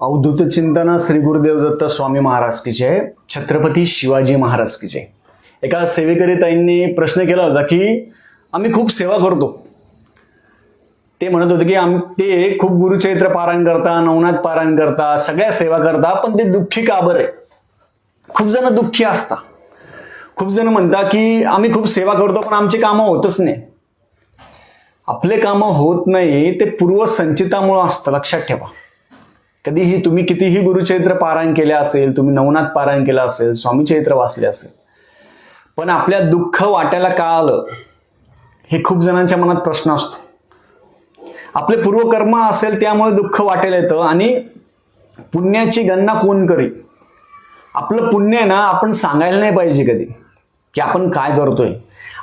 अवधूत चिंतन श्री गुरुदेव दत्त स्वामी महाराज की जय. छत्रपती शिवाजी महाराज की जय. एका सेवेकरी ताईंनी प्रश्न केला होता की आम्ही खूप सेवा करतो. ते म्हणत होते की ते खूप गुरुचरित्र पारायण करता, नवनाथ पारायण करता, सगळ्या सेवा करता, पण ते दुःखी का बरे? खूप जण दुःखी असता. खूप जण म्हणता की आम्ही खूप सेवा करतो पण आमची कामं होतच नाही. आपले कामं होत नाही ते पूर्वसंचितामुळे असतं, लक्षात ठेवा. कधीही तुम्ही कितीही गुरुचरित्र पारायण केले असेल, तुम्ही नवनाथ पारायण केलं असेल, स्वामी चरित्र वाचले असेल, पण आपल्या दुःख वाटायला का आलं हे खूप जणांच्या मनात प्रश्न असतो. आपले पूर्वकर्म असेल त्यामुळे दुःख वाटेल येतं. आणि पुण्याची गणना कोण करी? आपलं पुण्य आहे ना, आपण सांगायला नाही पाहिजे कधी की आपण काय करतोय.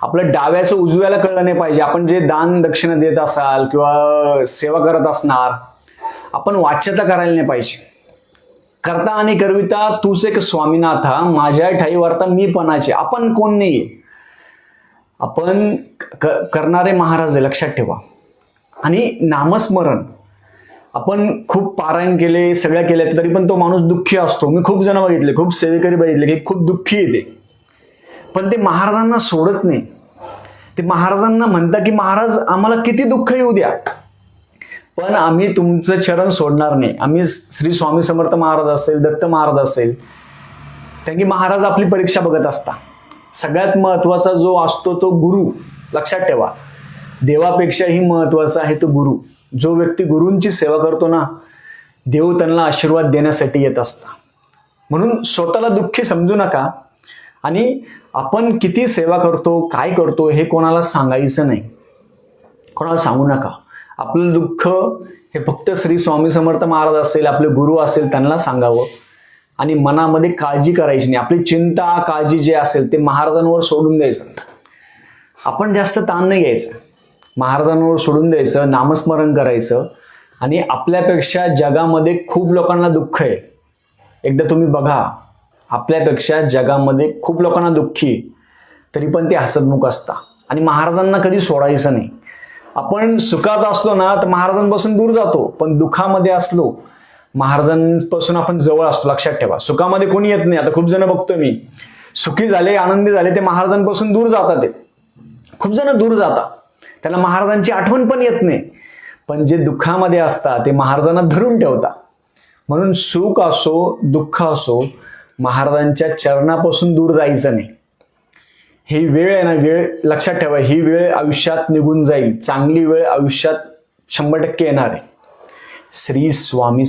आपलं डाव्याचं उजव्याला कळलं नाही पाहिजे. आपण जे दान दक्षिणा देत असाल किंवा सेवा करत असणार, आपण वाच्यता करायला नाही पाहिजे. करता आणि करविता तूच एक स्वामीनाथा, माझ्या ठाई वार्ता मी पणाचे. आपण कोण नाहीये, आपण करणारे महाराज आहे, लक्षात ठेवा. आणि नामस्मरण आपण खूप पारायण केले, सगळ्या केल्या, तरी पण तो माणूस दुःखी असतो. मी खूप जण बघितले, खूप सेवेकरी बघितले की खूप दुःखी येते, पण ते महाराजांना सोडत नाही. ते महाराजांना म्हणता की महाराज आम्हाला किती दुःख येऊ द्या, पण आम्ही तुमचं चरण सोडणार नाही. आम्ही श्री स्वामी समर्थ महाराज असेल, दत्त महाराज असेल, कारण की महाराज आपली परीक्षा बघत असता. सगळ्यात महत्वाचा जो असतो तो गुरु, लक्षात ठेवा. देवापेक्षाही महत्वाचा आहे तो गुरु. जो व्यक्ती गुरूंची सेवा करतो ना, देव त्यांना आशीर्वाद देण्यासाठी येत असता. म्हणून स्वतःला दुःखी समजू नका. आणि आपण किती सेवा करतो, काय करतो हे कोणाला सांगायचं नाही, कोणाला सांगू नका. आपलं दुःख हे फक्त श्री स्वामी समर्थ महाराज असेल, आपले गुरु असेल, त्यांना सांगावं. आणि मनामध्ये काळजी करायची नाही. आपली चिंता काळजी जे असेल ते महाराजांवर सोडून द्यायचं. आपण जास्त ताण नाही घ्यायचं, महाराजांवर सोडून द्यायचं, नामस्मरण करायचं. आणि आपल्यापेक्षा जगामध्ये खूप लोकांना दुःख आहे. एकदा तुम्ही बघा, आपल्यापेक्षा जगामध्ये खूप लोकांना दुःखी, तरी पण ते हसतमुख असतात. आणि महाराजांना कधी सोडायचं नाही. आपण सुखात असलो ना तर महाराजांपासून दूर जातो, पण दुःखामध्ये असलो महाराजांपासून आपण जवळ असतो, लक्षात ठेवा. सुखामध्ये कोणी येत नाही. आता खूप जण बघतोय मी, सुखी झाले, आनंदी झाले, ते महाराजांपासून दूर जातात. ते खूप जण दूर जातात, त्यांना महाराजांची आठवण पण येत नाही. पण जे दुःखामध्ये असतात ते महाराजांना धरून ठेवतात. म्हणून सुख असो दुःख असो, महाराजांच्या चरणापासून दूर जायचं नाही. ही वेळ आहे ना, वेळ लक्षात ठेवा, ही वेळ आयुष्यात निघून जाईल. चांगली वेळ आयुष्यात 100% येणार आहे. श्री स्वामी